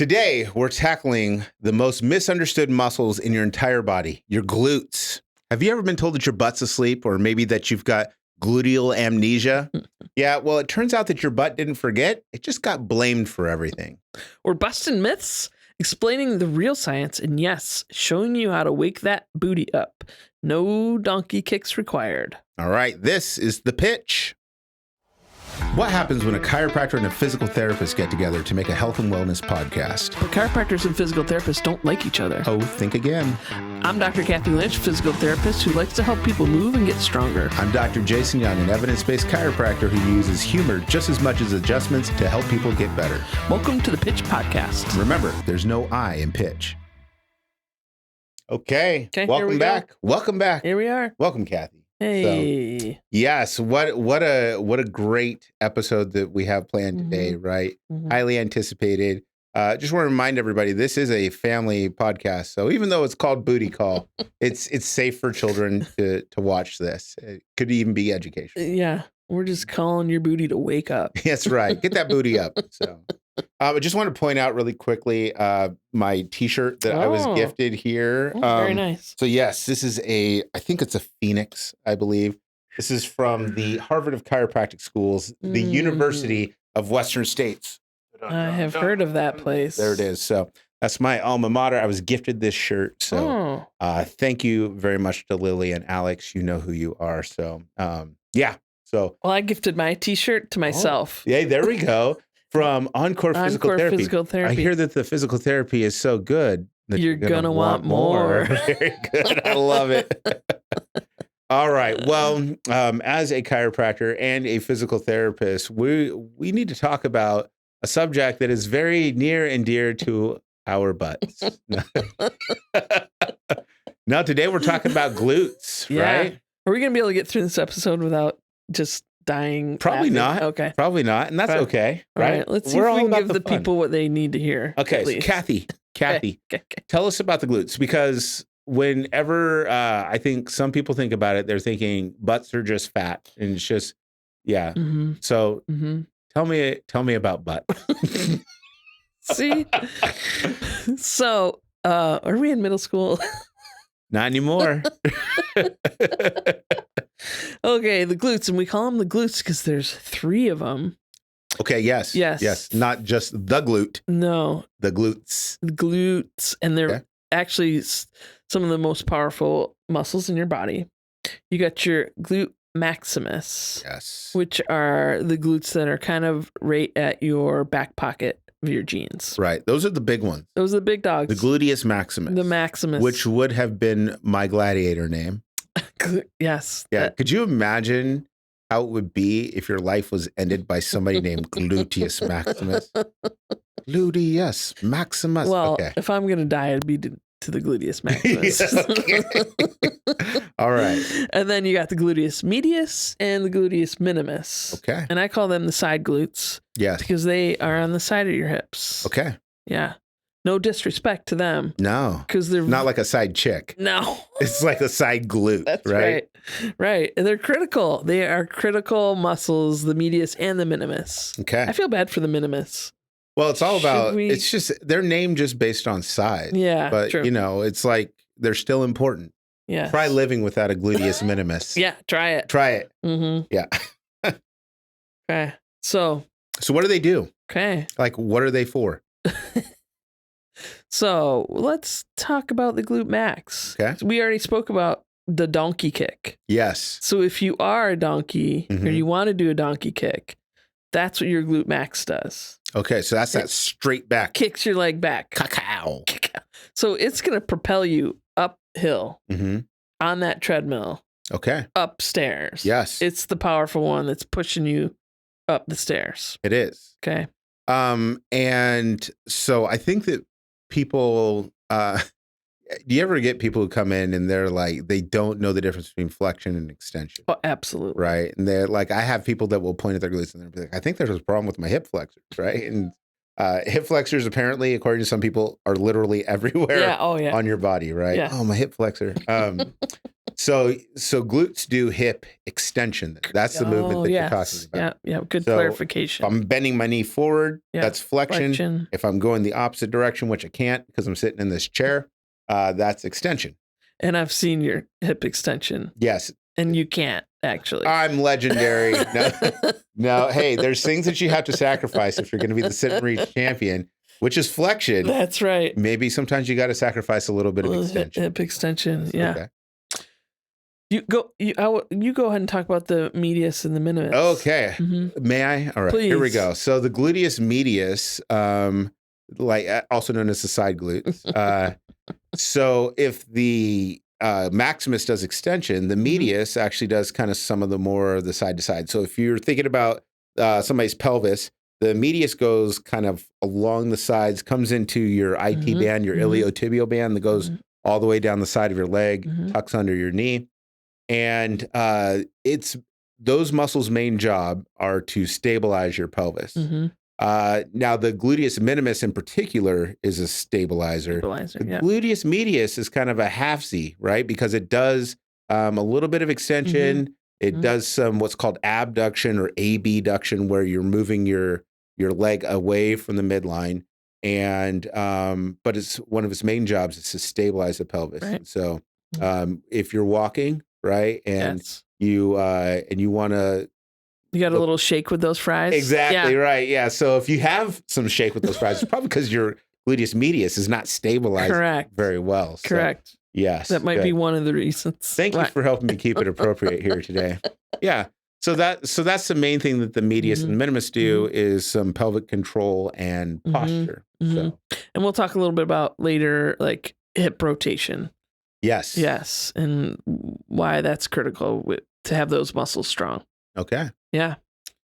Today, we're tackling the most misunderstood muscles in your entire body, your glutes. Have you ever been told that your butt's asleep, or maybe that you've got gluteal amnesia? Yeah, well, it turns out that your butt didn't forget. It just got blamed for everything. We're busting myths, explaining the real science, and yes, showing you how to wake that booty up. No donkey kicks required. All right, this is The Pitch. What happens when a chiropractor and a physical therapist get together to make a health and wellness podcast? But chiropractors and physical therapists don't like each other. Oh, think again. I'm Dr. Kathy Lynch, physical therapist who likes to help people move and get stronger. I'm Dr. Jason Young, an evidence-based chiropractor who uses humor just as much as adjustments to help people get better. Welcome to the Pitch Podcast. Remember, there's no I in pitch. Okay, welcome back. Go. Welcome back. Here we are. Welcome, Kathy. Hey. So, yes, what a great episode that we have planned today, right? Highly anticipated. Just want to remind everybody, this is a family podcast. So even though it's called Booty Call, it's safe for children to watch this. It could even be educational. Yeah, we're just calling your booty to wake up. That's right. Get that booty up. So I just want to point out really quickly my T-shirt that I was gifted here. Very nice. So yes, this is I think it's a Phoenix, I believe. This is from the Harvard of Chiropractic Schools, the University of Western States. I have heard of that place. There it is. So that's my alma mater. I was gifted this shirt. So thank you very much to Lily and Alex. You know who you are. So yeah. So well, I gifted my T-shirt to myself. Yeah, there we go. From Encore Physical Therapy. I hear that the physical therapy is so good that you're gonna want more. Very good. I love it. All right. Well, as a chiropractor and a physical therapist, we need to talk about a subject that is very near and dear to our butts. Now, today we're talking about glutes, right? Are we gonna be able to get through this episode without just dying? Probably not. Okay. Probably not. And that's okay. Right. Let's see if we can give the people what they need to hear. Okay. So Kathy, okay. Tell us about the glutes, because whenever I think some people think about it, they're thinking butts are just fat and it's just, yeah. So tell me about butt. See? So are we in middle school? Not anymore. Okay, the glutes, and we call them the glutes because there's 3 of them. Okay, yes. Not just the glute. No. The glutes. The glutes, and they're actually some of the most powerful muscles in your body. You got your glute maximus. Yes. Which are the glutes that are kind of right at your back pocket of your jeans. Right. Those are the big ones. Those are the big dogs. The gluteus maximus. The maximus. Which would have been my gladiator name. Yes. Yeah. Could you imagine how it would be if your life was ended by somebody named Gluteus Maximus? Gluteus Maximus. Well, if I'm going to die, it'd be to the gluteus maximus. All right. And then you got the gluteus medius and the gluteus minimus. Okay. And I call them the side glutes. Yes. Because they are on the side of your hips. Okay. Yeah. No disrespect to them. No. Because they're not like a side chick. No. It's like a side glute. That's right. Right. And they're critical. They are critical muscles, the medius and the minimus. Okay. I feel bad for the minimus. Well, it's all about, it's just, they're named just based on size. Yeah. But, true. you know, it's like, they're still important. Yeah. Try living without a gluteus minimus. Yeah. Try it. Try it. Yeah. Okay. So what do they do? Okay. Like, what are they for? So let's talk about the glute max. Okay. So we already spoke about the donkey kick. Yes. So if you are a donkey or you want to do a donkey kick, that's what your glute max does. Okay. So that's that straight back. Kicks your leg back. Cacao. So it's going to propel you uphill on that treadmill. Okay. Upstairs. Yes. It's the powerful one that's pushing you up the stairs. It is. Okay. And so I think that people, do you ever get people who come in and they're like, they don't know the difference between flexion and extension? Oh, absolutely. Right. And they're like, I have people that will point at their glutes and they'll be like, I think there's a problem with my hip flexors. Right. And hip flexors, apparently, according to some people, are literally everywhere on your body. Right. Yeah. Oh, my hip flexor. So glutes do hip extension. That's the movement that you're talking about. Yeah. Good So clarification. if I'm bending my knee forward, that's flexion. If I'm going the opposite direction, which I can't because I'm sitting in this chair, that's extension. And I've seen your hip extension. Yes. And you can't, actually. I'm legendary. No, hey, there's things that you have to sacrifice if you're going to be the sit and reach champion, which is flexion. That's right. Maybe sometimes you got to sacrifice a little bit of extension. Hip extension, yeah. Okay. You go ahead and talk about the medius and the minimus. Okay. Mm-hmm. May I? All right. Please. Here we go. So the gluteus medius, also known as the side glutes. So if the maximus does extension, the medius actually does kind of some of the more of the side to side. So if you're thinking about somebody's pelvis, the medius goes kind of along the sides, comes into your IT band, your iliotibial band that goes all the way down the side of your leg, tucks under your knee. And it's those muscles' main job are to stabilize your pelvis. Now, the gluteus minimus in particular is a stabilizer. The gluteus medius is kind of a halfsy, right? Because it does a little bit of extension. It does some what's called abduction or abduction, where you're moving your leg away from the midline. And but it's one of its main jobs is to stabilize the pelvis. Right. So if you're walking, right, and you want to. You got a little shake with those fries? Exactly, right. Yeah. So if you have some shake with those fries, it's probably because your gluteus medius is not stabilized very well. Correct. So, yes. That might be one of the reasons. Thank you for helping me keep it appropriate here today. Yeah. So that's the main thing that the medius and minimus do is some pelvic control and posture. So. And we'll talk a little bit about later, like hip rotation. Yes. Yes. And why that's critical to have those muscles strong. Okay. Yeah.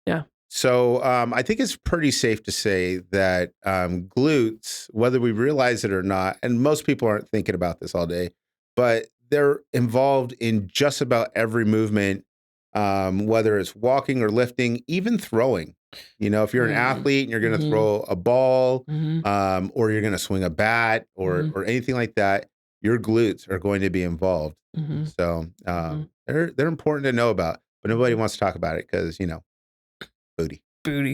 Yeah. So I think it's pretty safe to say that glutes, whether we realize it or not, and most people aren't thinking about this all day, but they're involved in just about every movement, whether it's walking or lifting, even throwing. You know, if you're an athlete and you're going to throw a ball or you're going to swing a bat or anything like that, your glutes are going to be involved. So they're important to know about. But nobody wants to talk about it because, you know, booty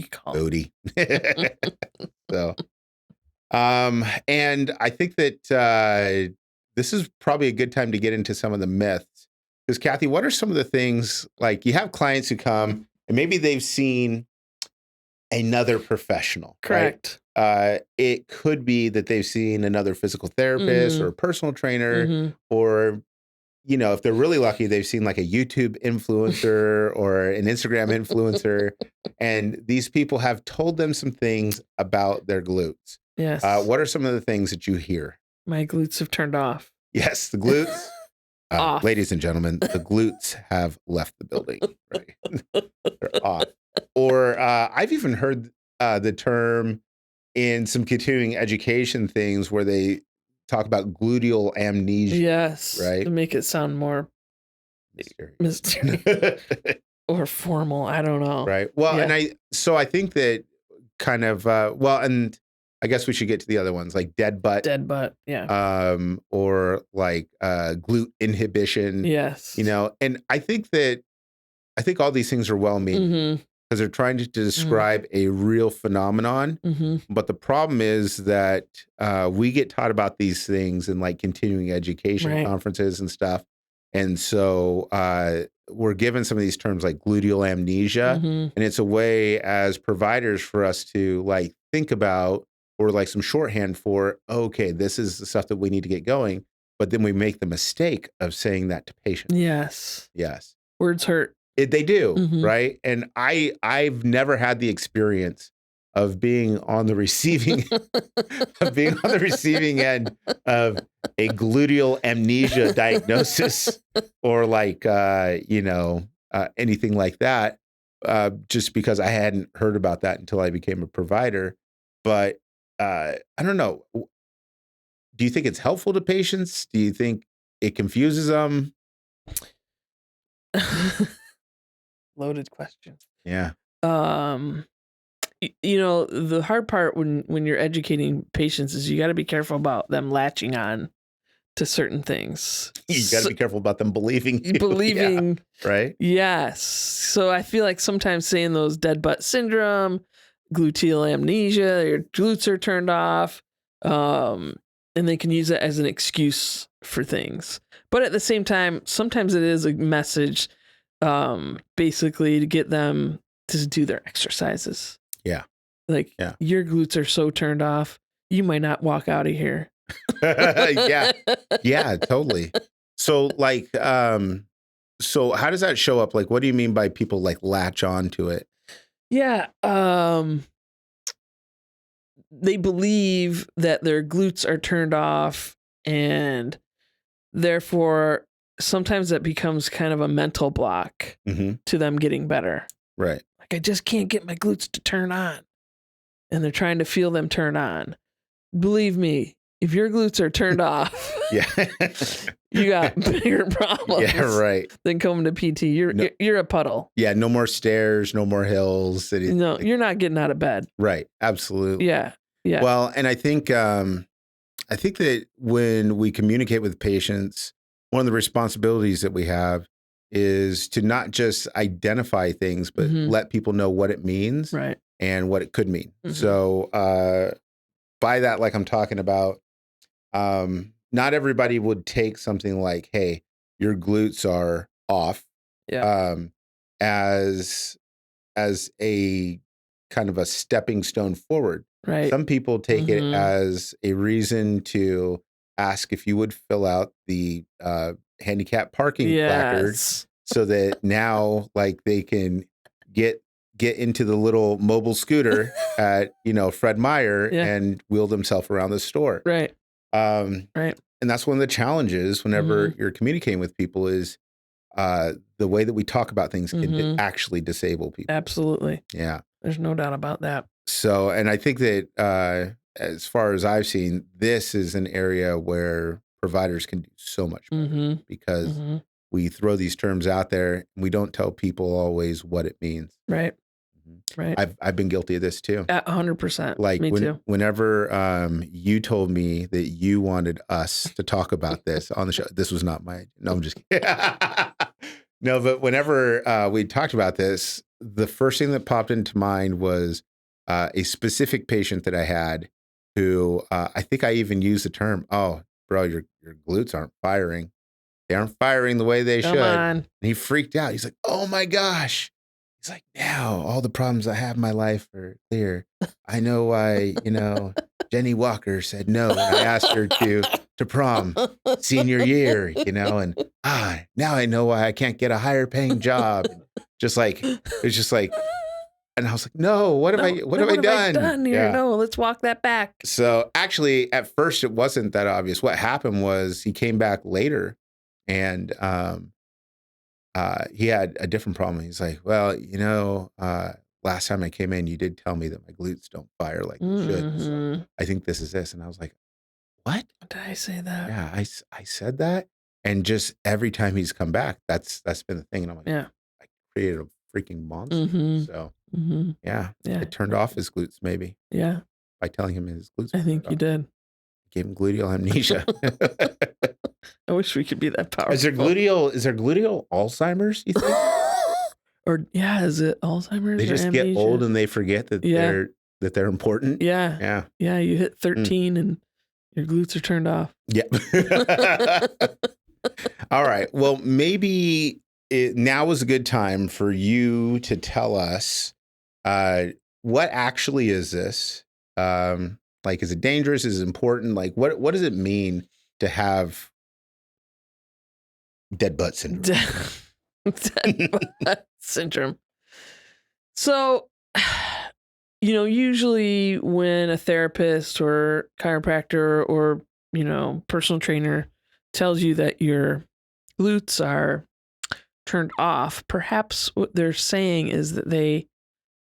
call. Booty. So, and I think that this is probably a good time to get into some of the myths. Because, Kathy, what are some of the things, like you have clients who come and maybe they've seen another professional. Correct. Right? It could be that they've seen another physical therapist or a personal trainer or you know, if they're really lucky, they've seen like a YouTube influencer or an Instagram influencer, and these people have told them some things about their glutes. Yes. What are some of the things that you hear? My glutes have turned off. Yes, the glutes. Off. Ladies and gentlemen, the glutes have left the building. Right? They're off. Or I've even heard the term in some continuing education things where they talk about gluteal amnesia. Yes. Right. To make it sound more mysterious or formal. I don't know. Right. Well, and I think that kind of, and I guess we should get to the other ones like dead butt. Yeah. Or like glute inhibition. Yes. You know, and I think all these things are well meaning. Because they're trying to describe a real phenomenon. But the problem is that we get taught about these things in like continuing education conferences and stuff. And so we're given some of these terms like gluteal amnesia. And it's a way as providers for us to like think about or like some shorthand for, okay, this is the stuff that we need to get going. But then we make the mistake of saying that to patients. Yes. Yes. Words hurt. They do, right? And I've never had the experience of being on the receiving end of a gluteal amnesia diagnosis or like anything like that. Just because I hadn't heard about that until I became a provider. But I don't know. Do you think it's helpful to patients? Do you think it confuses them? Loaded question. Yeah. You know, the hard part when you're educating patients is you got to be careful about them latching on to certain things. You got to be careful about them believing you. Believing. Yeah, right? Yes. So I feel like sometimes saying those dead butt syndrome, gluteal amnesia, your glutes are turned off, and they can use it as an excuse for things. But at the same time, sometimes it is a message basically to get them to do their exercises. Yeah. Like, your glutes are so turned off, you might not walk out of here. Yeah. Yeah, totally. So like, so how does that show up? Like, what do you mean by people like latch on to it? Yeah. They believe that their glutes are turned off, and therefore sometimes that becomes kind of a mental block to them getting better. Right. Like, I just can't get my glutes to turn on. And they're trying to feel them turn on. Believe me, if your glutes are turned off, you got bigger problems. Yeah, right. Than coming to PT. You're a puddle. Yeah, no more stairs, no more hills. No, you're not getting out of bed. Right. Absolutely. Yeah. Yeah. Well, and I think that when we communicate with patients, one of the responsibilities that we have is to not just identify things, but let people know what it means and what it could mean. So by that, like I'm talking about, not everybody would take something like, hey, your glutes are off as a kind of a stepping stone forward. Right. Some people take it as a reason to ask if you would fill out the handicap parking placard, so that now like they can get into the little mobile scooter at Fred Meyer and wheel themselves around the store. Right. Right. And that's one of the challenges whenever you're communicating with people is the way that we talk about things can actually disable people. Absolutely. Yeah. There's no doubt about that. So, and I think that as far as I've seen, this is an area where providers can do so much better because we throw these terms out there and we don't tell people always what it means. Right. Right. I've been guilty of this too. 100%. Like Me too. Whenever you told me that you wanted us to talk about this on the show, this was not no, I'm just kidding. No, but whenever we talked about this, the first thing that popped into mind was a specific patient that I had who I think I even used the term, oh, bro, your glutes aren't firing. They aren't firing the way they should. And he freaked out. He's like, oh my gosh. He's like, now all the problems I have in my life are clear. I know why, Jenny Walker said no when I asked her to prom senior year, and now I know why I can't get a higher paying job. It's just like, and I was like, no, what have I done here? No, let's walk that back. So actually at first it wasn't that obvious. What happened was he came back later and he had a different problem. He's like, well, last time I came in, you did tell me that my glutes don't fire like they should. So I think this is this. And I was like, what? Did I say that? Yeah, I said that. And just every time he's come back, that's been the thing. And I'm like, I created a freaking monster. So yeah, it turned off his glutes maybe. Yeah. By telling him his glutes. I think you did. Gave him gluteal amnesia. I wish we could be that powerful. Is there gluteal Alzheimer's, you think? Or is it Alzheimer's? They just get old and they forget that they're important. Yeah. Yeah. Yeah. You hit 13 and your glutes are turned off. Yeah. All right. Well, maybe now is a good time for you to tell us what actually is this? Like, is it dangerous? Is it important? Like, what does it mean to have dead butt syndrome? Dead butt syndrome. So, usually when a therapist or chiropractor or, personal trainer tells you that your glutes are turned off, perhaps what they're saying is that they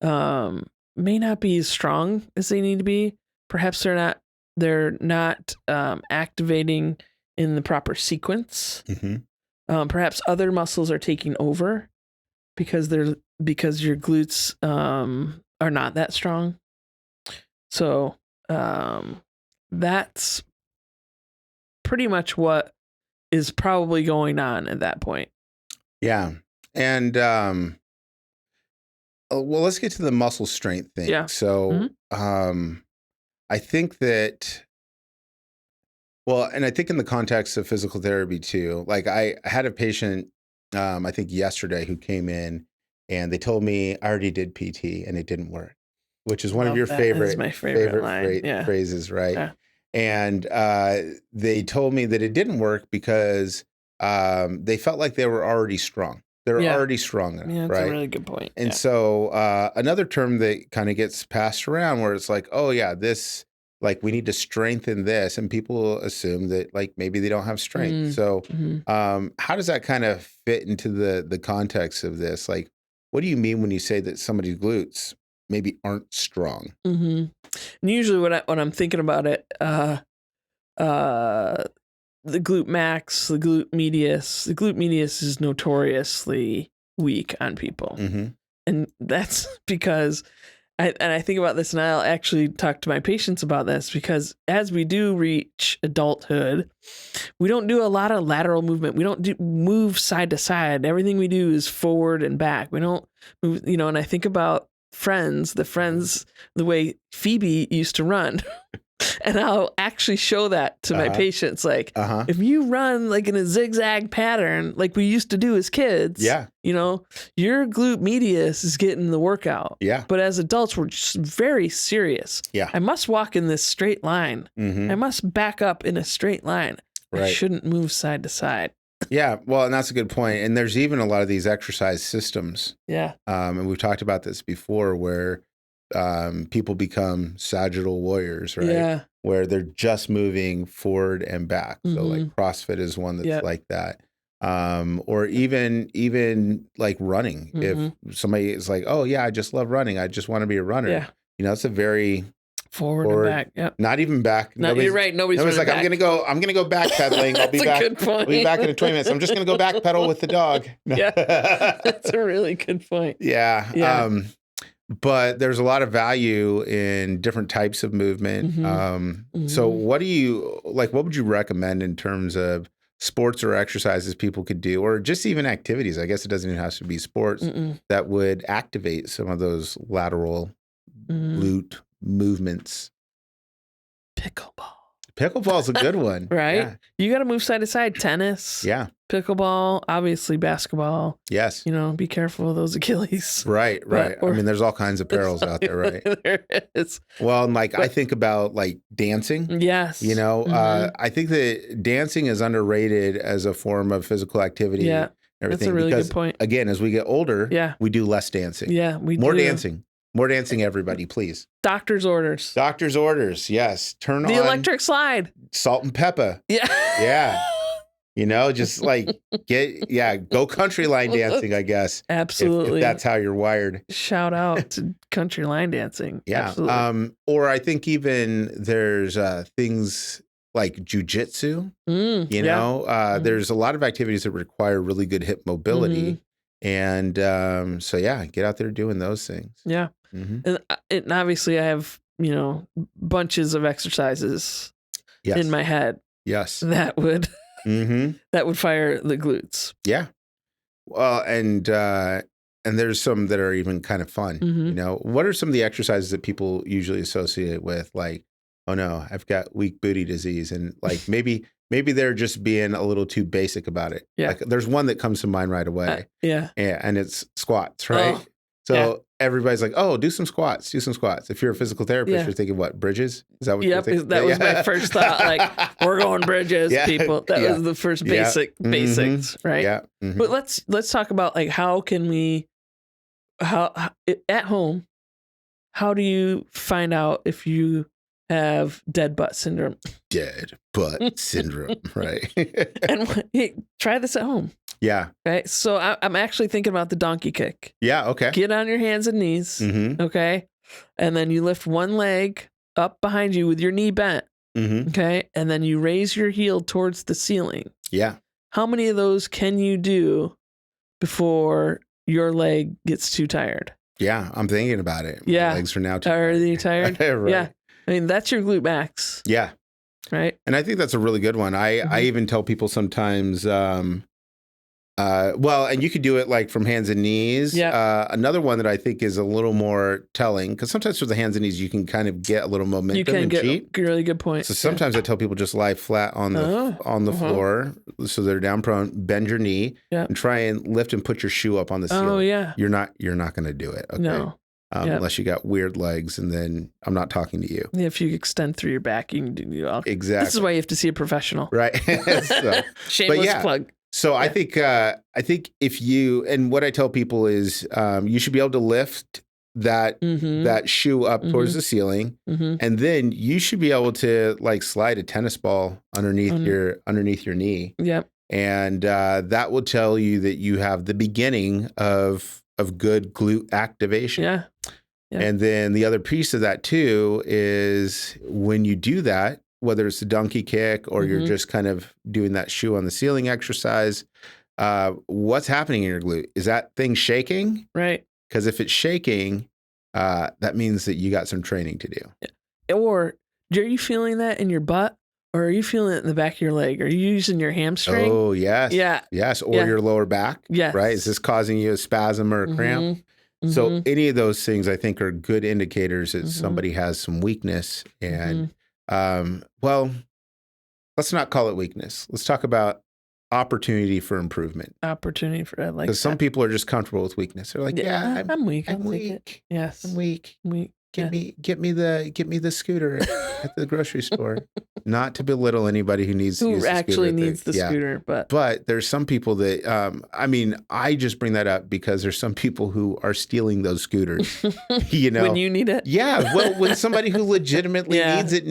may not be as strong as they need to be. Perhaps they're not activating in the proper sequence. Perhaps other muscles are taking over because your glutes are not that strong. So that's pretty much what is probably going on at that point. Yeah. And, well, let's get to the muscle strength thing. Yeah. So, I think that, well, and I think in the context of physical therapy too, like I had a patient, I think yesterday, who came in and they told me I already did PT and it didn't work, which is one of your my favorite line. phrases, right? Yeah. And they told me that it didn't work because they felt like they were already strong. They're already strong enough, yeah, that's right? a really good point. And so another term that kind of gets passed around where it's like, oh yeah, this, like we need to strengthen this, and people assume that like maybe they don't have strength. So how does that kind of fit into the context of this? Like, what do you mean when you say that somebody's glutes maybe aren't strong? And usually when I'm thinking about it, the glute max, the glute medius. The glute medius is notoriously weak on people. And that's because, I think about this, and I'll actually talk to my patients about this, because as we do reach adulthood, we don't do a lot of lateral movement. We don't move side to side. Everything we do is forward and back. We don't move, and I think about the way Phoebe used to run. And I'll actually show that to my patients. Like, if you run like in a zigzag pattern, like we used to do as kids, your glute medius is getting the workout. Yeah. But as adults, we're just very serious. Yeah. I must walk in this straight line. I must back up in a straight line. Right. I shouldn't move side to side. Yeah. Well, and that's a good point. And there's even a lot of these exercise systems. Yeah. And we've talked about this before, where people become sagittal warriors, right? Yeah. Where they're just moving forward and back. So like CrossFit is one that's like that. Or even like running. If somebody is like, oh yeah, I just love running, I just want to be a runner. Yeah. It's a very forward and back. Yep. Not even back. No, you're right. Nobody's like, back. I'm gonna go backpedaling. I'll be back. Good point. I'll be back in 20 minutes. I'm just gonna go backpedal with the dog. Yeah. That's a really good point. Yeah. Yeah. But there's a lot of value in different types of movement. So what would you recommend in terms of sports or exercises people could do, or just even activities? I guess it doesn't even have to be sports that would activate some of those lateral glute movements. Pickleball's a good one. Right? Yeah. You got to move side to side. Tennis. Yeah. Pickleball, obviously basketball. Yes. Be careful of those Achilles. Right. I mean, there's all kinds of perils out there, right? There is. Well, and I think about like dancing. Yes. I think that dancing is underrated as a form of physical activity. Yeah. Everything. That's a really because, good point. Again, as we get older, we do less dancing. Yeah, More dancing. More dancing, everybody, please. Doctor's orders. Doctor's orders, yes. Turn on the electric slide. Salt and pepper. Yeah. Yeah. Just like go country line dancing, I guess. Absolutely. If that's how you're wired. Shout out to country line dancing. Yeah. Absolutely. Or I think even there's things like jujitsu. There's a lot of activities that require really good hip mobility. And so get out there doing those things. Yeah. And obviously I have, bunches of exercises in my head. Yes. That would fire the glutes. Yeah. Well, and there's some that are even kind of fun. What are some of the exercises that people usually associate with, like, oh no, I've got weak booty disease, and like maybe they're just being a little too basic about it. Yeah. Like there's one that comes to mind right away. And it's squats, right? Oh, so everybody's like, oh, do some squats. If you're a physical therapist, you're thinking, what, bridges? Is that what you're thinking? That was my first thought. Like, we're going bridges, people. That was the first basics, right? Yeah. But let's talk about like how can we at home, how do you find out if you have dead butt syndrome? Dead butt syndrome, right? And try this at home. Yeah. Okay. So I'm actually thinking about the donkey kick. Yeah. Okay. Get on your hands and knees. Okay. And then you lift one leg up behind you with your knee bent. Okay. And then you raise your heel towards the ceiling. Yeah. How many of those can you do before your leg gets too tired? Yeah. I'm thinking about it. Yeah. My legs are now Are they tired? Right. Yeah. I mean, that's your glute max. Yeah. right? And I think that's a really good one. I even tell people sometimes, well, and you could do it like from hands and knees. Yeah. Another one that I think is a little more telling, because sometimes with the hands and knees, you can kind of get a little momentum. You can and get cheat. a really good point. So sometimes I tell people just lie flat on the floor, so they're down prone. Bend your knee and try and lift and put your shoe up on the ceiling. Oh yeah, you're not going to do it. Okay. No. Unless you got weird legs, and then I'm not talking to you. If you extend through your back, you can do all. Exactly. This is why you have to see a professional. Right. So, Shameless plug. So I think if you, and what I tell people is you should be able to lift that shoe up towards the ceiling, and then you should be able to like slide a tennis ball underneath your knee. Yep. And that will tell you that you have the beginning of good glute activation. Yeah. Yep. And then the other piece of that too is when you do that, whether it's a donkey kick or you're just kind of doing that shoe on the ceiling exercise, what's happening in your glute? Is that thing shaking? Right. Because if it's shaking, that means that you got some training to do. Yeah. Or are you feeling that in your butt? Or are you feeling it in the back of your leg? Are you using your hamstring? Oh, yes. Yeah. Yes. Or your lower back. Yes. Right? Is this causing you a spasm or a cramp? So any of those things I think are good indicators that somebody has some weakness. And well, let's not call it weakness. Let's talk about opportunity for improvement. Opportunity for that. Because some people are just comfortable with weakness. They're like, I'm weak. I'm weak. Yes. I'm weak. Weak. Get me the scooter at the grocery store. Not to belittle anybody who needs to use the actually scooter needs the scooter, but there's some people that I mean, I just bring that up because there's some people who are stealing those scooters. You know, when you need it. Yeah, well, when somebody who legitimately needs it,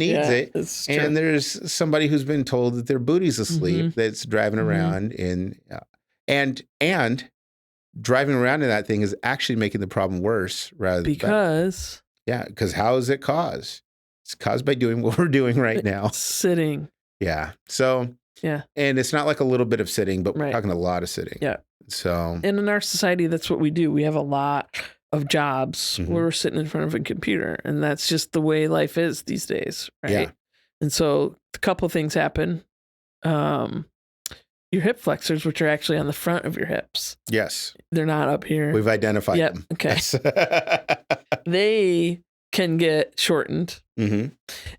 and there's somebody who's been told that their booty's asleep that's driving around and driving around in that thing is actually making the problem worse rather than because. Yeah, because how is it caused? It's caused by doing what we're doing right now. Sitting. Yeah. So, and it's not like a little bit of sitting, but we're talking a lot of sitting. Yeah. So. And in our society, that's what we do. We have a lot of jobs where we're sitting in front of a computer, and that's just the way life is these days, right? Yeah. And so a couple of things happen. Your hip flexors, which are actually on the front of your hips. Yes. They're not up here. We've identified them. Okay. Yes. They can get shortened.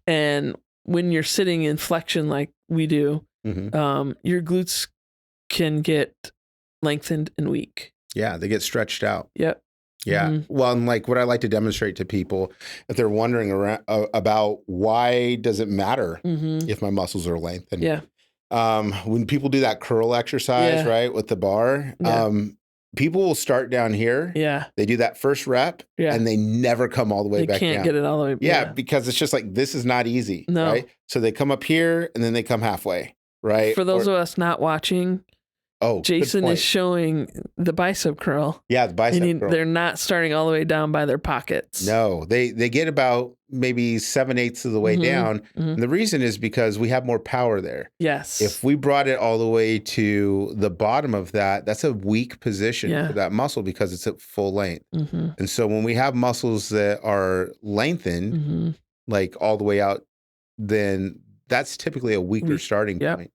And when you're sitting in flexion like we do, your glutes can get lengthened and weak. Yeah, they get stretched out. Yep. Yeah. Well, and like what I like to demonstrate to people, if they're wondering about why does it matter if my muscles are lengthened? Yeah. When people do that curl exercise, right, with the bar, people will start down here. Yeah. They do that first rep and they never come all the way back down. They can't get it all the way back. Yeah, because it's just like, this is not easy. No. Right? So they come up here and then they come halfway, right? For those of us not watching, Jason is showing the bicep curl. Yeah, the bicep curl. They're not starting all the way down by their pockets. No, they get about maybe 7/8 of the way down. And the reason is because we have more power there. Yes. If we brought it all the way to the bottom of that, that's a weak position for that muscle because it's at full length. And so when we have muscles that are lengthened, like all the way out, then that's typically a weaker starting point.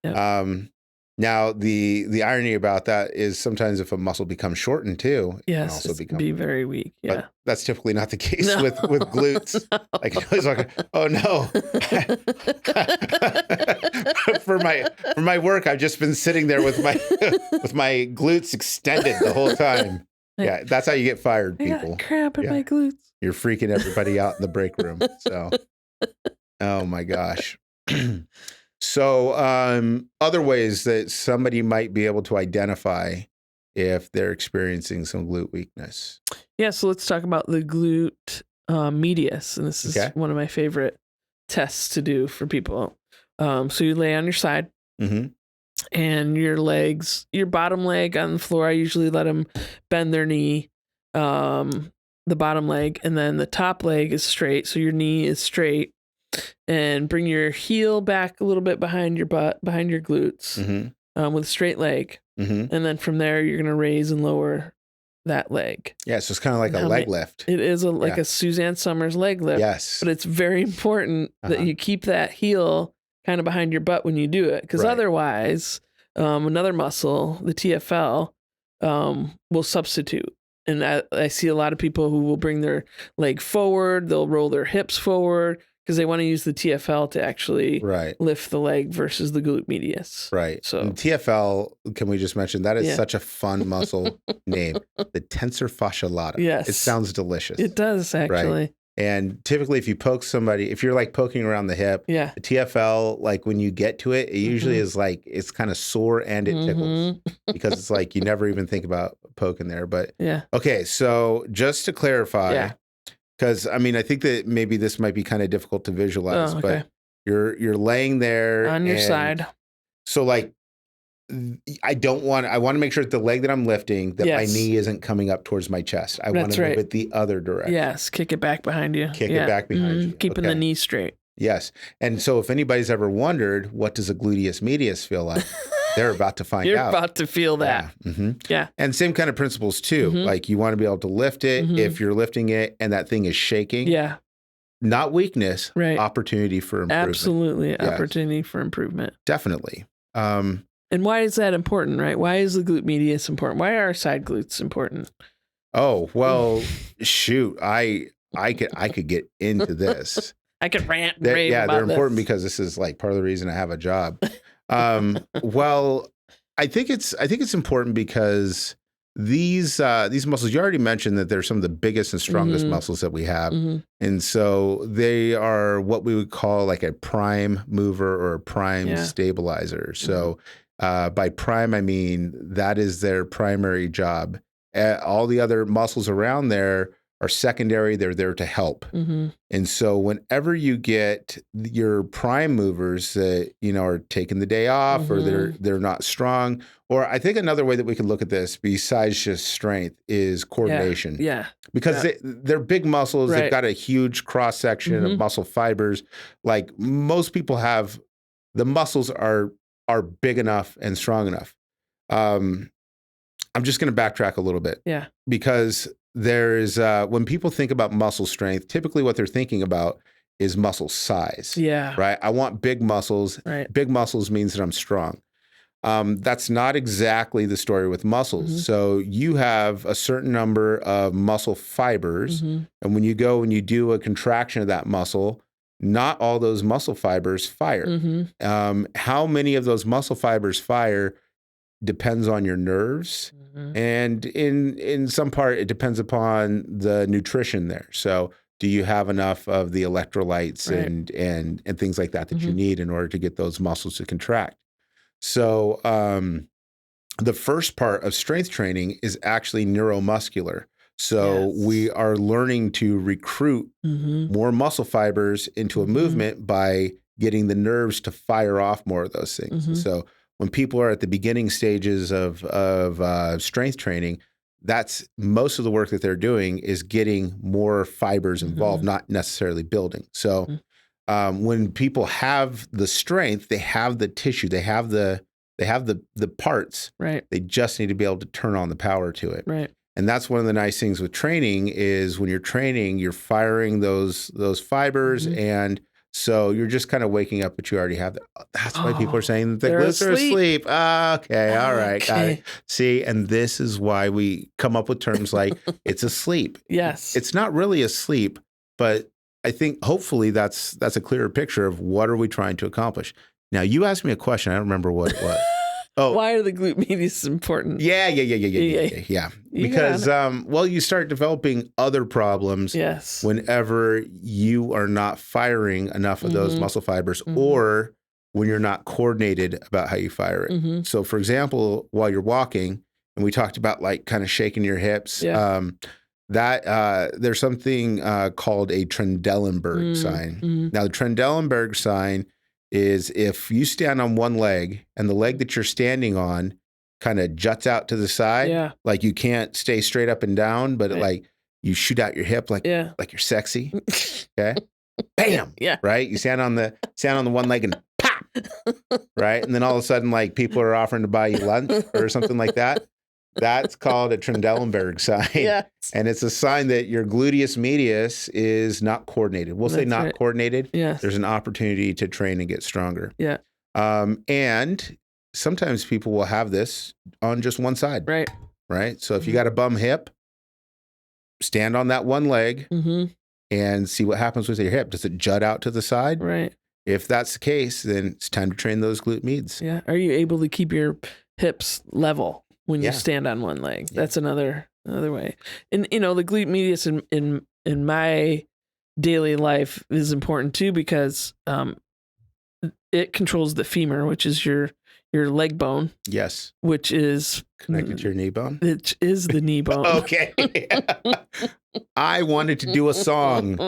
Yep. Now, the irony about that is sometimes if a muscle becomes shortened too, it can also be very weak. Yeah, but that's typically not the case with glutes. No. Like it's like, oh no, for my work, I've just been sitting there with my glutes extended the whole time. Yeah, that's how you get fired, people. I got cramp in my glutes. You're freaking everybody out in the break room. So, oh my gosh. So, other ways that somebody might be able to identify if they're experiencing some glute weakness. Yeah, so let's talk about the glute medius, and this is one of my favorite tests to do for people. So you lay on your side, and your bottom leg on the floor. I usually let them bend their knee, the bottom leg, and then the top leg is straight. So your knee is straight. And bring your heel back a little bit behind your butt, behind your glutes, with a straight leg. And then from there, you're going to raise and lower that leg. Yeah, so it's kind of like a leg lift. It is like a Suzanne Summers leg lift. Yes. But it's very important that you keep that heel kind of behind your butt when you do it. Because otherwise, another muscle, the TFL, will substitute. And I see a lot of people who will bring their leg forward. They'll roll their hips forward because they want to use the TFL to actually lift the leg versus the glute medius. Right. So and TFL, can we just mention, that is such a fun muscle name. The tensor fascia lata. Yes. It sounds delicious. It does, actually. Right? And typically if you poke somebody, if you're like poking around the hip, the TFL, like when you get to it, it usually is like, it's kind of sore and it tickles because it's like, you never even think about poking there. But okay. So just to clarify, because I mean, I think that maybe this might be kind of difficult to visualize, but you're laying there on your side. So like, I want to make sure that the leg that I'm lifting, that my knee isn't coming up towards my chest. I want to move it the other direction. Yes. Kick it back behind you. Kick it back behind you. Keeping the knee straight. Yes. And so if anybody's ever wondered, what does a gluteus medius feel like? They're about to find out. You're about to feel that. Yeah. And same kind of principles too. Like you want to be able to lift it if you're lifting it and that thing is shaking. Yeah. Not weakness, opportunity for improvement. Absolutely. Yes. Opportunity for improvement. Definitely. And why is that important, right? Why is the glute medius important? Why are side glutes important? Oh, well, shoot. I could get into this. I could rant and rave about they're important because this is like part of the reason I have a job. Well, I think it's important because these muscles, you already mentioned that they're some of the biggest and strongest muscles that we have. And so they are what we would call like a prime mover or a prime stabilizer. So by prime, I mean that is their primary job. All the other muscles around there are secondary. They're there to help. And so whenever you get your prime movers that, are taking the day off or they're not strong, or I think another way that we can look at this besides just strength is coordination. Yeah. Because they're big muscles. They've got a huge cross section of muscle fibers. Like most people have, the muscles are big enough and strong enough. I'm just going to backtrack a little bit. Yeah. Because there's when people think about muscle strength, typically what they're thinking about is muscle size. Yeah. Right. I want big muscles. Right. Big muscles means that I'm strong. That's not exactly the story with muscles. So you have a certain number of muscle fibers. And when you go and you do a contraction of that muscle, not all those muscle fibers fire. How many of those muscle fibers fire depends on your nerves. And in some part, it depends upon the nutrition there. So do you have enough of the electrolytes and things like that you need in order to get those muscles to contract? So the first part of strength training is actually neuromuscular. So we are learning to recruit more muscle fibers into a movement by getting the nerves to fire off more of those things. So when people are at the beginning stages of strength training, that's most of the work that they're doing is getting more fibers involved, not necessarily building. So when people have the strength, they have the tissue, they have the parts. Right. They just need to be able to turn on the power to it. Right. And that's one of the nice things with training is when you're training, you're firing those fibers, and so you're just kind of waking up, but you already have that. That's why people are saying that the glutes are asleep. Okay, all right, got it. See, and this is why we come up with terms like it's asleep. Yes. It's not really asleep, but I think hopefully that's a clearer picture of what are we trying to accomplish. Now, you asked me a question. I don't remember what it was. Oh, why are the glute medius important? Yeah. Because, well, you start developing other problems whenever you are not firing enough of those muscle fibers or when you're not coordinated about how you fire it. So, for example, while you're walking, and we talked about like kind of shaking your hips, there's something called a Trendelenburg sign. Now, the Trendelenburg sign is if you stand on one leg and the leg that you're standing on kind of juts out to the side, like you can't stay straight up and down, but like you shoot out your hip like you're sexy. Okay. Bam. Right. You stand on the one leg and pop. Right. And then all of a sudden, like people are offering to buy you lunch or something like that. That's called a Trendelenburg sign. Yes. And it's a sign that your gluteus medius is not coordinated. We'll say not coordinated. Yes. There's an opportunity to train and get stronger. Yeah. And sometimes people will have this on just one side. Right. Right. So if you got a bum hip, stand on that one leg and see what happens with your hip. Does it jut out to the side? Right. If that's the case, then it's time to train those glute medius. Yeah. Are you able to keep your hips level when you stand on one leg? Yeah. That's another way. And the glute medius in my daily life is important too, because it controls the femur, which is your leg bone. Yes. Which is connected to your knee bone. It is the knee bone. Okay. I wanted to do a song.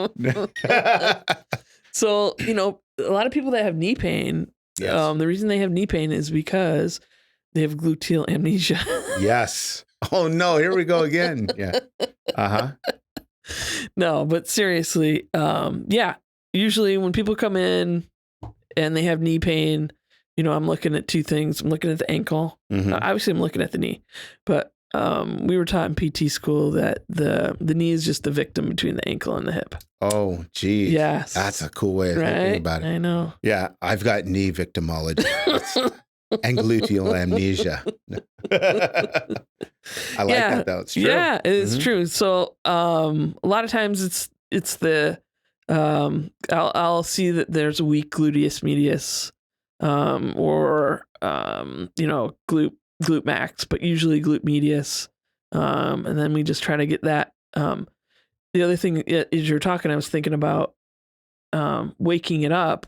So, a lot of people that have knee pain, the reason they have knee pain is because they have gluteal amnesia. Yes. Oh no, here we go again. Yeah. Uh-huh. No, but seriously, usually when people come in and they have knee pain, I'm looking at two things. I'm looking at the ankle. Obviously, I'm looking at the knee. But we were taught in PT school that the knee is just the victim between the ankle and the hip. Oh, geez. Yes. That's a cool way of thinking about it. I know. Yeah, I've got knee victimology and gluteal amnesia. I like that, though. It's true. Yeah, it is true. So a lot of times it's the I'll see that there's a weak gluteus medius or glute max, but usually glute medius, and then we just try to get that. The other thing is you're talking, I was thinking about waking it up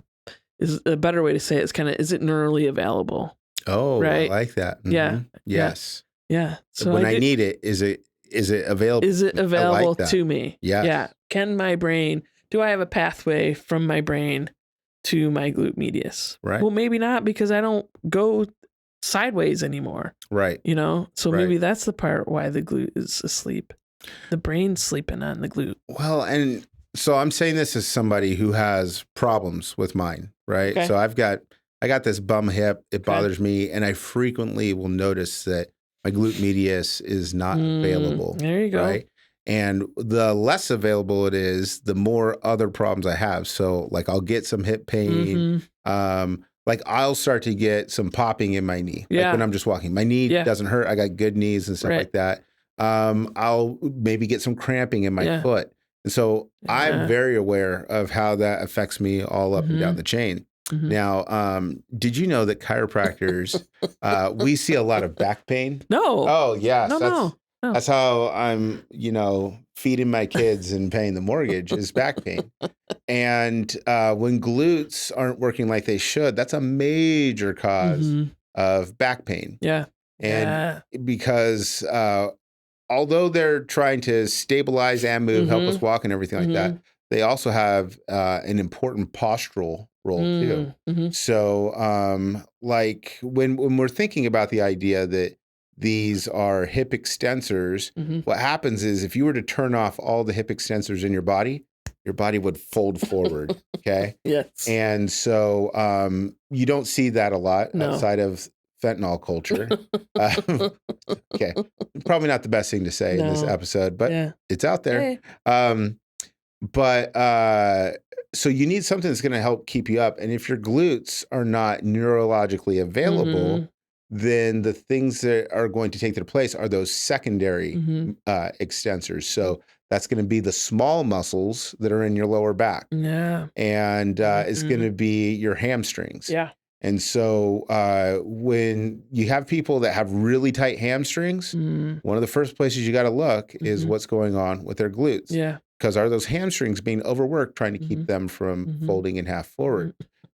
is a better way to say it. Is is it neurally available? Oh, right? I like that. Yeah. Yes. Yeah. So when I need it, is it available? Is it available to me? Yes. Yeah. Do I have a pathway from my brain to my glute medius? Right. Well, maybe not, because I don't go sideways anymore. Right. So maybe that's the part why the glute is asleep. The brain's sleeping on the glute. Well, and so I'm saying this as somebody who has problems with mine, right? Okay. So I got this bum hip. It bothers me, and I frequently will notice that my glute medius is not available. There you go. Right. And the less available it is, the more other problems I have. So like I'll get some hip pain. Like I'll start to get some popping in my knee. Like when I'm just walking. My knee doesn't hurt. I got good knees and stuff like that. I'll maybe get some cramping in my foot. And so I'm very aware of how that affects me all up and down the chain. Now, did you know that chiropractors, we see a lot of back pain? No. Oh, yes. No. That's how I'm, feeding my kids and paying the mortgage is back pain. And when glutes aren't working like they should, that's a major cause of back pain. Yeah. And because although they're trying to stabilize and move, help us walk and everything like that, they also have an important postural role too. So like when we're thinking about the idea that these are hip extensors, what happens is if you were to turn off all the hip extensors in your body would fold forward. Okay. Yes. And so you don't see that a lot outside of fentanyl culture. Okay. Probably not the best thing to say in this episode, but it's out there. Hey. So you need something that's going to help keep you up. And if your glutes are not neurologically available, then the things that are going to take their place are those secondary extensors. So that's going to be the small muscles that are in your lower back. Yeah. And it's going to be your hamstrings. Yeah. And so when you have people that have really tight hamstrings, one of the first places you got to look is what's going on with their glutes. Yeah. Because are those hamstrings being overworked trying to keep them from folding in half forward?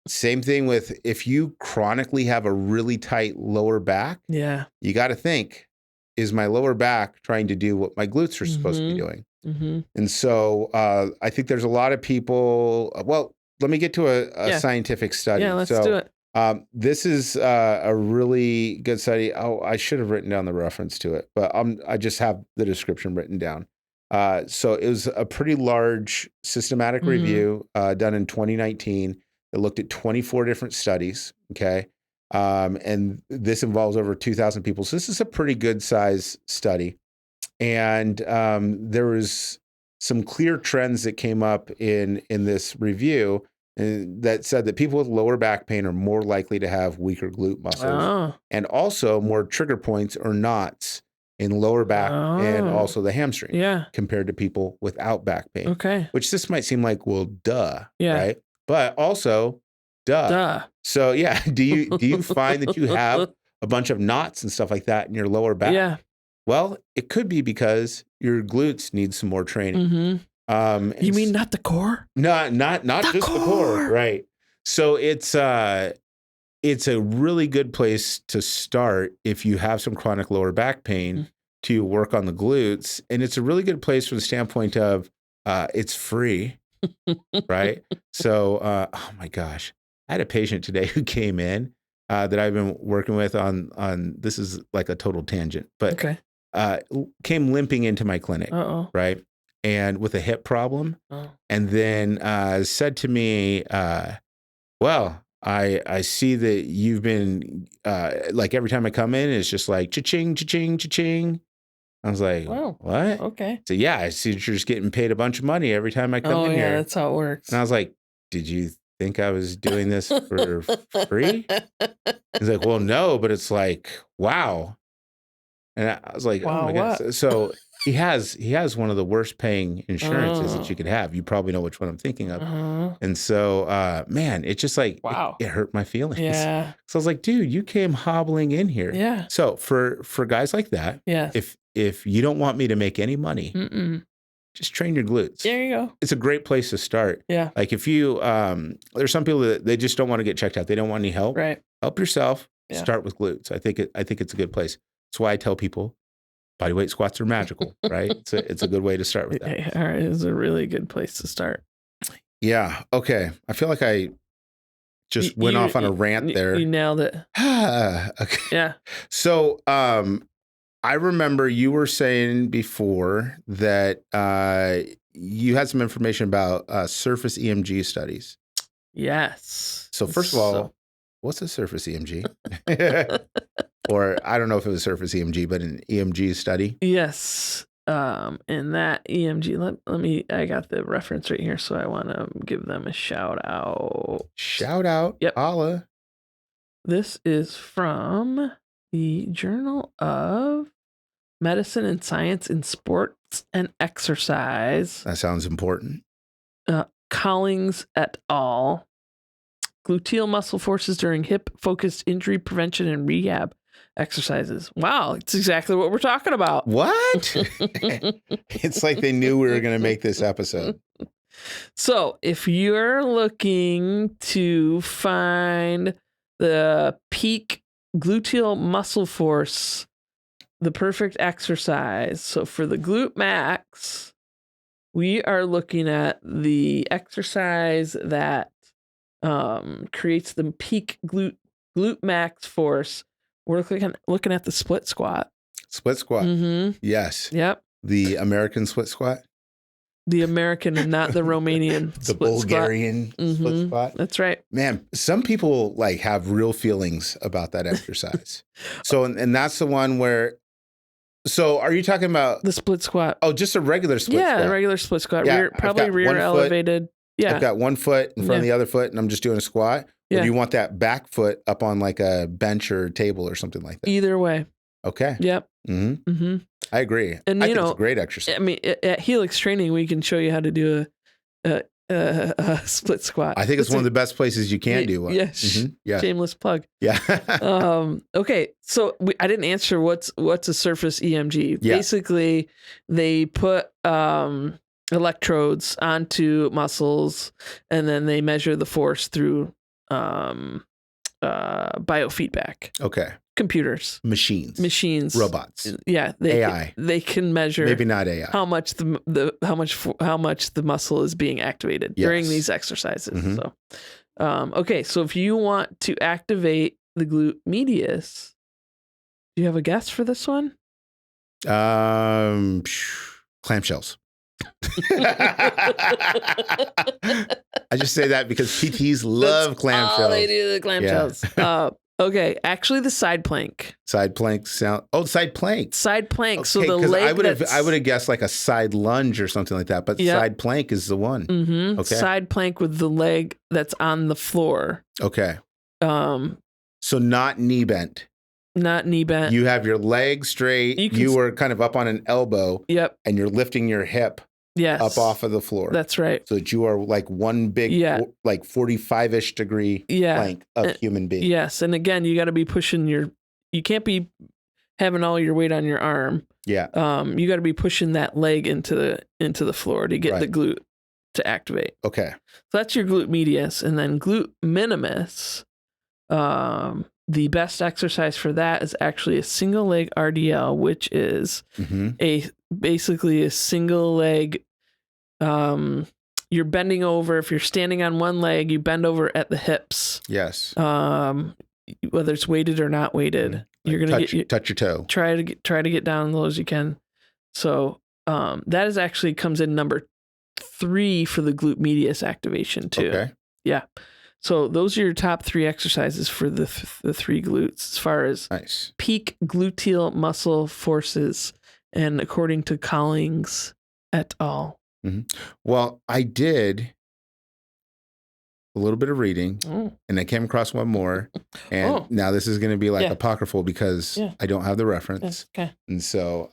Same thing with if you chronically have a really tight lower back, you got to think, is my lower back trying to do what my glutes are supposed to be doing? And so I think there's a lot of people, well, let me get to a scientific study. Yeah, let's do it. This is a really good study. Oh, I should have written down the reference to it, but I just have the description written down. So it was a pretty large systematic review done in 2019. It looked at 24 different studies. Okay. And this involves over 2,000 people. So this is a pretty good size study. And there was some clear trends that came up in this review that said that people with lower back pain are more likely to have weaker glute muscles and also more trigger points or knots in lower back and also the hamstring compared to people without back pain. Okay. Which this might seem like, well, duh, right? But also, duh. So yeah, do you find that you have a bunch of knots and stuff like that in your lower back? Yeah. Well, it could be because your glutes need some more training. You mean not the core? No, not just the core, right? So it's a really good place to start if you have some chronic lower back pain to work on the glutes, and it's a really good place from the standpoint of it's free, right? So, oh my gosh, I had a patient today who came in that I've been working with on this is like a total tangent, but came limping into my clinic, right? And with a hip problem, and then said to me, well, I see that you've been like every time I come in, it's just like cha-ching, cha-ching, cha-ching. I was like, what? Okay. So yeah, I see that you're just getting paid a bunch of money every time I come in here. Yeah, that's how it works. And I was like, did you think I was doing this for free? He's like, well, no, but it's like, wow. And I was like, wow, oh my God. So he has one of the worst paying insurances that you could have. You probably know which one I'm thinking of. And so, man, it just like, it hurt my feelings. Yeah. So I was like, dude, you came hobbling in here. Yeah. So for guys like that, if you don't want me to make any money, just train your glutes. There you go. It's a great place to start. Yeah. Like if you, there's some people that they just don't want to get checked out. They don't want any help. Right. Help yourself. Yeah. Start with glutes. I think it's a good place. That's why I tell people bodyweight squats are magical, right? It's a good way to start with that. All right. It's a really good place to start. Yeah. Okay. I feel like I just went off on a rant there. You nailed it. Okay. Yeah. So, I remember you were saying before that you had some information about surface EMG studies. Yes. So first of all, what's a surface EMG? Or I don't know if it was surface EMG, but an EMG study. Yes. And that EMG, let me, I got the reference right here, so I want to give them a shout out. Shout out. Yep. Holla. This is from the Journal of Medicine and Science in Sports and Exercise. That sounds important. Collings et al. Gluteal muscle forces during hip-focused injury prevention and rehab exercises. Wow, it's exactly what we're talking about. What? It's like they knew we were going to make this episode. So if you're looking to find the peak gluteal muscle force, the perfect exercise. So for the glute max, we are looking at the exercise that creates the peak glute max force. We're looking at the split squat. Split squat. Mm-hmm. Yes. Yep. The American split squat. The American and not the Romanian. The Bulgarian split squat. That's right. Man, some people like have real feelings about that exercise. So, and that's the one where. So, are you talking about the split squat? Oh, just a regular split squat. Yeah, a regular split squat. Yeah, probably rear elevated. Yeah. I've got one foot in front of the other foot, and I'm just doing a squat. Yeah. Or do you want that back foot up on like a bench or table or something like that? Either way. Okay. Yep. Mm-hmm. Mm-hmm. I agree. And I think it's a great exercise. I mean, at Helix Training, we can show you how to do a split squat. I think it's one of the best places you can do one. Yeah. Mm-hmm. Yeah. Shameless plug. Yeah. Okay. So I didn't answer what's a surface EMG. Yeah. Basically, they put electrodes onto muscles, and then they measure the force through biofeedback. Okay. Computers, machines, robots. Yeah, AI. They can measure maybe not AI how much the muscle is being activated during these exercises. Mm-hmm. So, okay, so if you want to activate the glute medius, do you have a guess for this one? Clamshells. I just say that because PTs love clamshells. Oh, they do the clamshells. Yeah. Okay, actually the side plank. Side plank sound. Oh, side plank. Side plank. Okay, So the leg. I would have guessed like a side lunge or something like that, but side plank is the one. Mm-hmm. Okay. Side plank with the leg that's on the floor. Okay. So not knee bent. Not knee bent. You have your leg straight. You were kind of up on an elbow. Yep. And you're lifting your hip. Yes. Up off of the floor. That's right. So that you are like one big, like 45-ish degree plank of human being. Yes. And again, you got to be pushing you can't be having all your weight on your arm. Yeah. You got to be pushing that leg into the floor to get the glute to activate. Okay. So that's your glute medius. And then glute minimus, the best exercise for that is actually a single leg RDL, which is basically a single leg. You're bending over. If you're standing on one leg, you bend over at the hips. Yes. Whether it's weighted or not weighted, you're gonna touch your toe. Try to get down as low as you can. So that is actually comes in number 3 for the glute medius activation too. Okay. Yeah. So those are your top 3 exercises for the 3 glutes as far as peak gluteal muscle forces, and according to Collings et al. Mm-hmm. Well, I did a little bit of reading, and I came across one more, and now this is going to be like apocryphal because I don't have the reference. Okay. And so,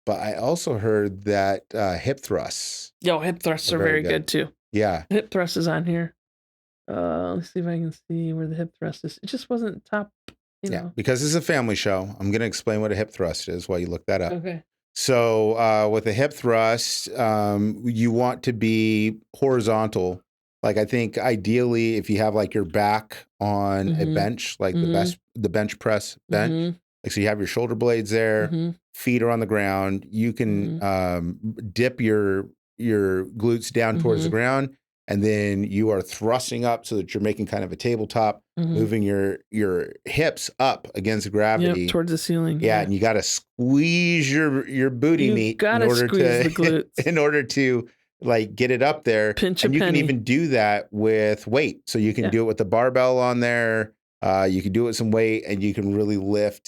but I also heard that hip thrusts. Hip thrusts are very good too. Yeah. Hip thrust is on here. Let's see if I can see where the hip thrust is. It just wasn't top, you know. Because this is a family show. I'm going to explain what a hip thrust is while you look that up. Okay. So with a hip thrust, you want to be horizontal. Like I think ideally if you have like your back on a bench, like the bench press bench, like so you have your shoulder blades there, feet are on the ground, you can dip your glutes down towards the ground, and then you are thrusting up so that you're making kind of a tabletop, moving your hips up against gravity towards the ceiling. Yeah, and you got to squeeze your booty meat in order the glutes. in order to like get it up there. Pinch and a you penny. can even do that with weight. So you can do it with the barbell on there. You can do it with some weight, and you can really lift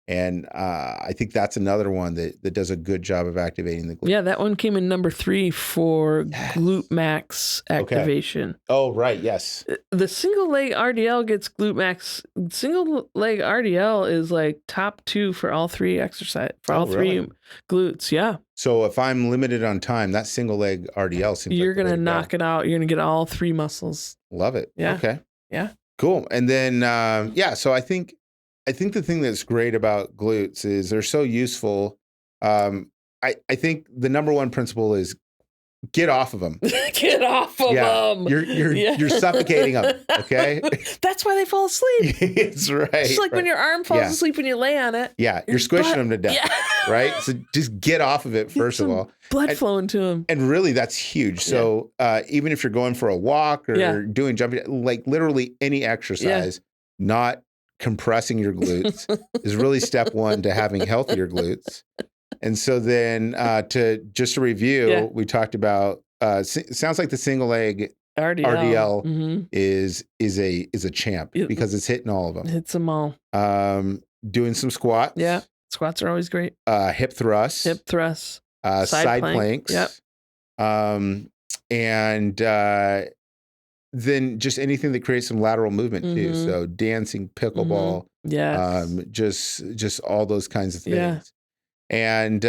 and I think that's another one that does a good job of activating the glute. Yeah, that one came in number 3 for glute max activation. Okay. Oh, right. Yes. The single leg RDL gets glute max. Single leg RDL is like top 2 for all 3 exercise, for all 3 glutes. Yeah. So if I'm limited on time, that single leg RDL seems you're like going to knock it out. You're going to get all 3 muscles. Love it. Yeah. Okay. Yeah. Cool. And then, so I think the thing that's great about glutes is they're so useful. I think the number one principle is get off of them. Get off of them. You're suffocating them. Okay. That's why they fall asleep. It's right. It's like when your arm falls asleep when you lay on it. Yeah. You're squishing them to death. Yeah. Right. So just get off of it first of all. Blood flowing to them. And really that's huge. So even if you're going for a walk or doing jumping, like literally any exercise, not compressing your glutes is really step 1 to having healthier glutes. And so then to review, we talked about sounds like the single leg RDL is a champ because it's hitting all of them. Hits them all. Doing some squats. Yeah. Squats are always great. Hip thrusts. Side planks. Yep. And then just anything that creates some lateral movement too. So dancing, pickleball, just all those kinds of things. Yeah. And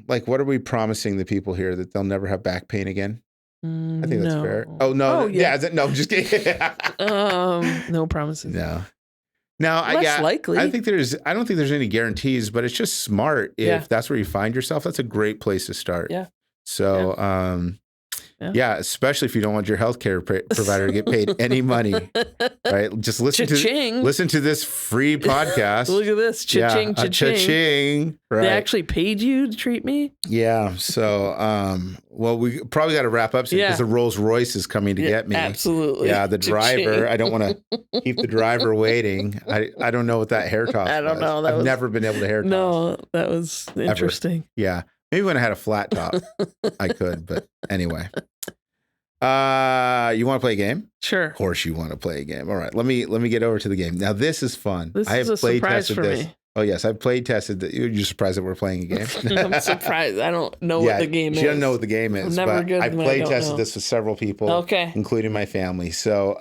like, what are we promising the people here, that they'll never have back pain again? I think that's fair. Oh no, no, just kidding. No promises. No. Now, Less likely. I don't think there's any guarantees, but it's just smart if that's where you find yourself. That's a great place to start. Yeah. So, especially if you don't want your healthcare provider to get paid any money, right? Just listen to this free podcast. Look at this, cha-ching, cha-ching. Cha-ching, right? They actually paid you to treat me? Yeah. So, well, we probably got to wrap up soon because the Rolls Royce is coming to get me. Absolutely. Yeah, the driver. I don't want to keep the driver waiting. I don't know what that hair toss I don't know. I've never been able to hair toss. No, that was interesting. Ever. Yeah. Maybe when I had a flat top, I could, but anyway. You want to play a game? Sure. Of course you want to play a game. All right. Let me get over to the game. Now this is fun. This is a surprise for me. Oh yes, I've played tested that. You're surprised that we're playing a game. I'm surprised. I don't know what the game is. She doesn't know what the game is. I'm never but good I when I played don't tested know. this with several people, including my family. So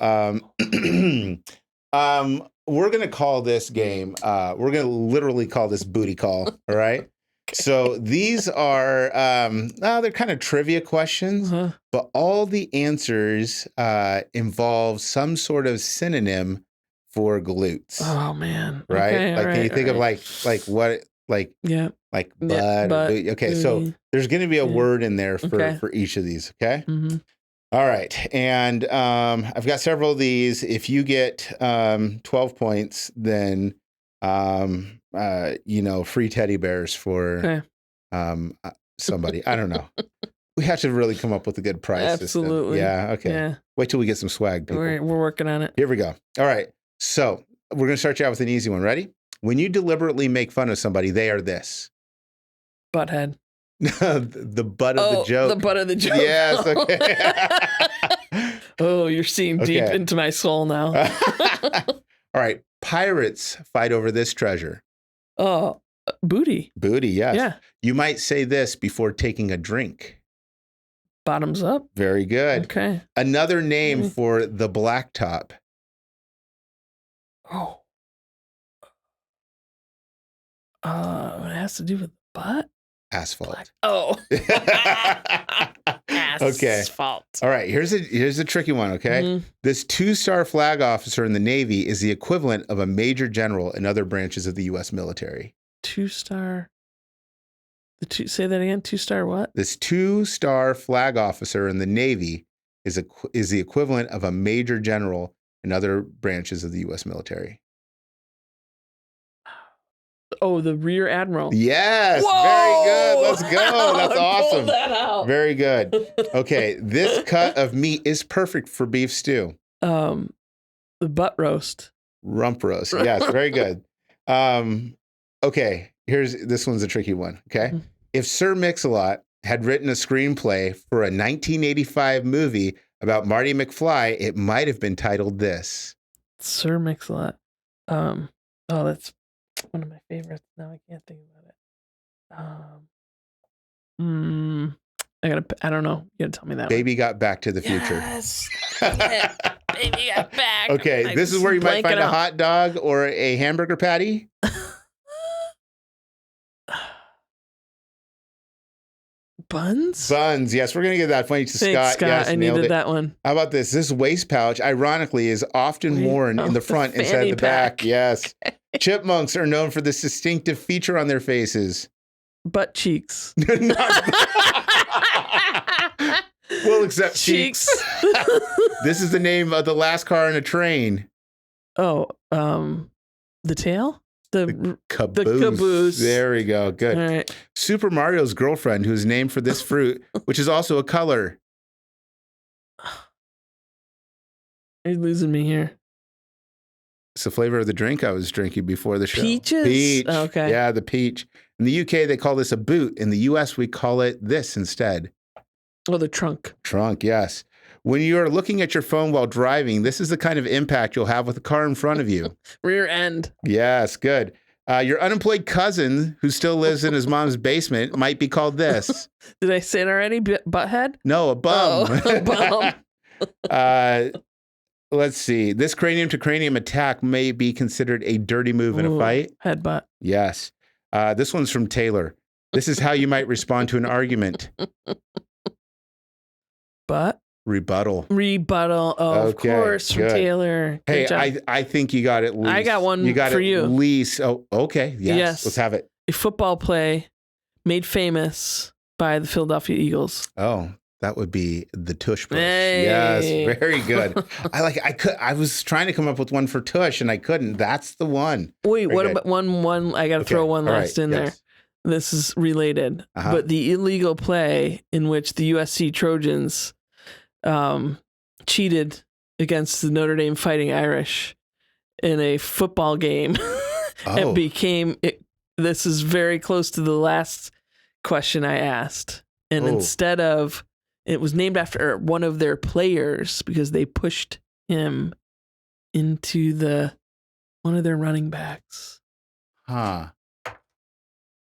we're gonna call this game. We're gonna literally call this booty call. All right. So these are they're kind of trivia questions, but all the answers involve some sort of synonym for glutes. Oh man. Right? Okay, like can you think of like what like butt or booty? Okay, so there's gonna be a word in there for each of these, okay? Mm-hmm. All right. And I've got several of these. If you get 12 points, then free teddy bears for somebody. I don't know. We have to really come up with a good price Absolutely. system. Yeah. Okay. Yeah. Wait till we get some swag, people. We're working on it. Here we go. All right. So we're going to start you out with an easy one. Ready? When you deliberately make fun of somebody, they are this. Butthead. The butt of the joke. The butt of the joke. Yes. Okay. Oh, you're seeing deep into my soul now. All right. Pirates fight over this treasure. Oh, booty. Booty, yes. Yeah. You might say this before taking a drink. Bottoms up. Very good. Okay. Another name for the blacktop. Oh. It has to do with butt? Asphalt. Oh. Okay. Asphalt. All right. Here's a tricky one, okay? Mm-hmm. This 2-star flag officer in the Navy is the equivalent of a major general in other branches of the U.S. military. 2-star. Say that again. 2-star what? This 2-star flag officer in the Navy is the equivalent of a major general in other branches of the U.S. military. Oh, the rear admiral. Yes. Whoa! Very good. Let's go. That's awesome. Pull that out. Very good. Okay. This cut of meat is perfect for beef stew. The butt roast. Rump roast. Yes. Very good. Okay. This one's a tricky one. Okay. Mm-hmm. If Sir Mix-a-Lot had written a screenplay for a 1985 movie about Marty McFly, it might have been titled this. Sir Mix-a-Lot. That's one of my favorites. Now I can't think about it. I don't know. You gotta tell me that. Baby Got Back to the Future. Yes. Baby Got Back. Okay, this is where you might find a hot dog or a hamburger patty. Buns? Buns, yes. We're going to give that point to Thanks, Scott. Yes, I needed that one. How about this? This waist pouch, ironically, is often worn in the front instead of the back. Yes. Chipmunks are known for this distinctive feature on their faces. Butt cheeks. We'll accept cheeks. This is the name of the last car on a train. Oh, the tail? The caboose. The caboose. There we go. Good. All right. Super Mario's girlfriend, who's named for this fruit, which is also a color. You're losing me here. It's the flavor of the drink I was drinking before the show. Peaches? Peach. Oh, okay. Yeah, the peach. In the UK, they call this a boot. In the US, we call it this instead. Oh, the trunk. Trunk, yes. When you're looking at your phone while driving, this is the kind of impact you'll have with the car in front of you. Rear end. Yes, good. Your unemployed cousin, who still lives in his mom's basement, might be called this. Did I say it already? Butthead? No, a bum. Oh, a bum. Let's see. This cranium to cranium attack may be considered a dirty move in a fight. Headbutt. Yes. This one's from Taylor. This is how you might respond to an argument. But? Rebuttal. Oh, okay, of course, from Taylor. Good hey, I think you got at least. I got one for you. At least. Oh, okay. Yes. Let's have it. A football play made famous by the Philadelphia Eagles. Oh, that would be the tush push. Hey. Yes, very good. I was trying to come up with one for tush and I couldn't. That's the one. Wait, what about one? I got to throw one last in there. This is related, but the illegal play in which the USC Trojans cheated against the Notre Dame Fighting Irish in a football game. This is very close to the last question I asked. And instead of It was named after one of their players because they pushed him into one of their running backs. Huh.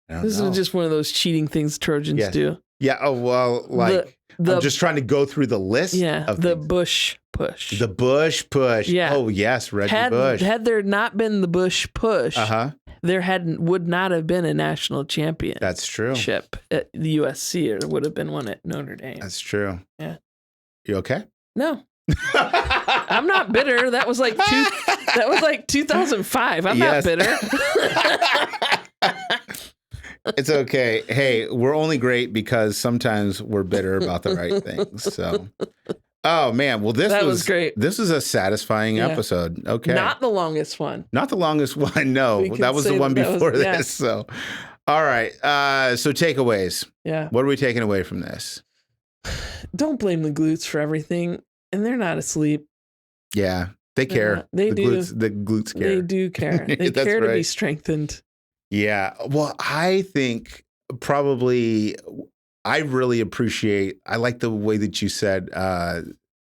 This is just one of those cheating things Trojans do. Yeah. Oh, well, like, I'm just trying to go through the list. Yeah. Of the things. Bush push. The Bush push. Yeah. Oh, yes. Reggie Bush. Had there not been the Bush push, uh-huh. there would not have been a national championship. That's true. At the USC, or would have been one at Notre Dame. That's true. Yeah. You okay? No. I'm not bitter. That was like 2005. I'm not bitter. It's okay. Hey, we're only great because sometimes we're bitter about the right things. So, oh man, well this was great. This was a satisfying episode. Okay, not the longest one. Not the longest one. No, that was the one before this. So, all right. So takeaways. Yeah. What are we taking away from this? Don't blame the glutes for everything, and they're not asleep. Yeah, they care. They do. The glutes care. They do care. They care to be strengthened. Yeah. Well, I think probably I really appreciate, I like the way that you said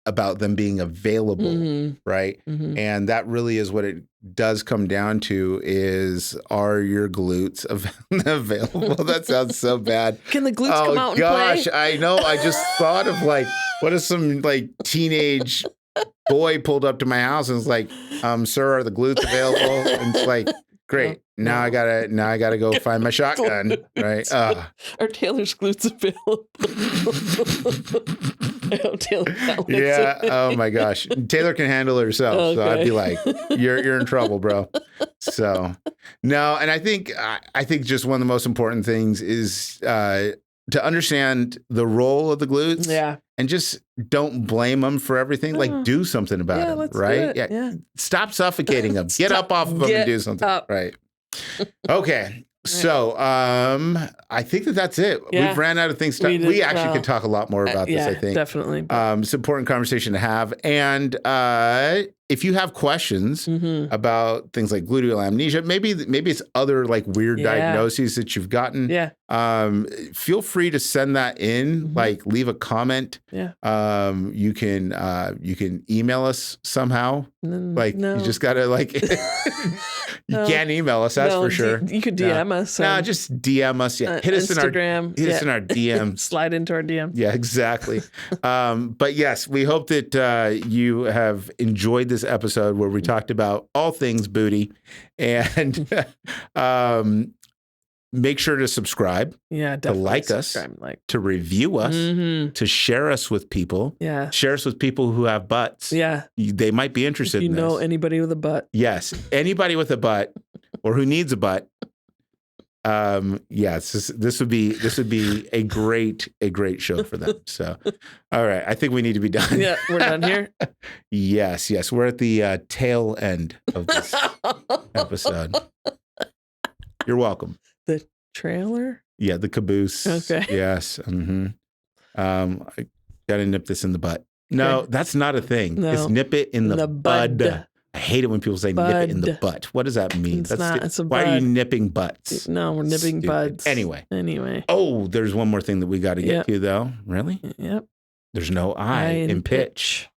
about them being available, right? Mm-hmm. And that really is what it does come down to is, are your glutes available? That sounds so bad. Can the glutes come out and play? I know. I just thought of like, what if some like teenage boy pulled up to my house and was like, sir, are the glutes available? And it's like, great. Now I gotta go find my shotgun, right? Are Taylor's glutes available? I hope Taylor. Yeah. Oh my gosh. Taylor can handle it herself, okay. So I'd be like, "You're in trouble, bro." So no, and I think just one of the most important things is to understand the role of the glutes. Yeah. And just don't blame them for everything. Like, do something about them, right? Yeah. Stop suffocating them. Get up off of them and do something. Right. Okay. So, I think that's it. Yeah. We've ran out of things. We actually could talk a lot more about this, I think. Definitely. It's an important conversation to have. And if you have questions about things like gluteal amnesia, maybe it's other like weird diagnoses that you've gotten. Yeah. Feel free to send that in, like leave a comment. Yeah. You can email us somehow. You just gotta like, you can't email us, that's for sure. You could DM us. No, just DM us. Yeah. Hit us Instagram. Hit us in our DMs. Slide into our DM. Yeah, exactly. But yes, we hope that you have enjoyed this episode where we talked about all things booty, and make sure to subscribe. Yeah, definitely. To like us, to review us, to share us with people. Yeah. Share us with people who have butts. Yeah. They might be interested in this. You know anybody with a butt. Yes. Anybody with a butt or who needs a butt. Yes, this would be a great show for them. So, all right. I think we need to be done. Yeah. We're done here. Yes. We're at the tail end of this episode. You're welcome. The trailer? Yeah, the caboose. Okay. Yes. I gotta nip this in the butt. No, that's not a thing. No. It's nip it in the bud. I hate it when people say nip it in the butt. What does that mean? Why are you nipping butts? No, we're nipping buds. Anyway. Oh, there's one more thing that we got to get to, though. Really? Yep. There's no I in pitch.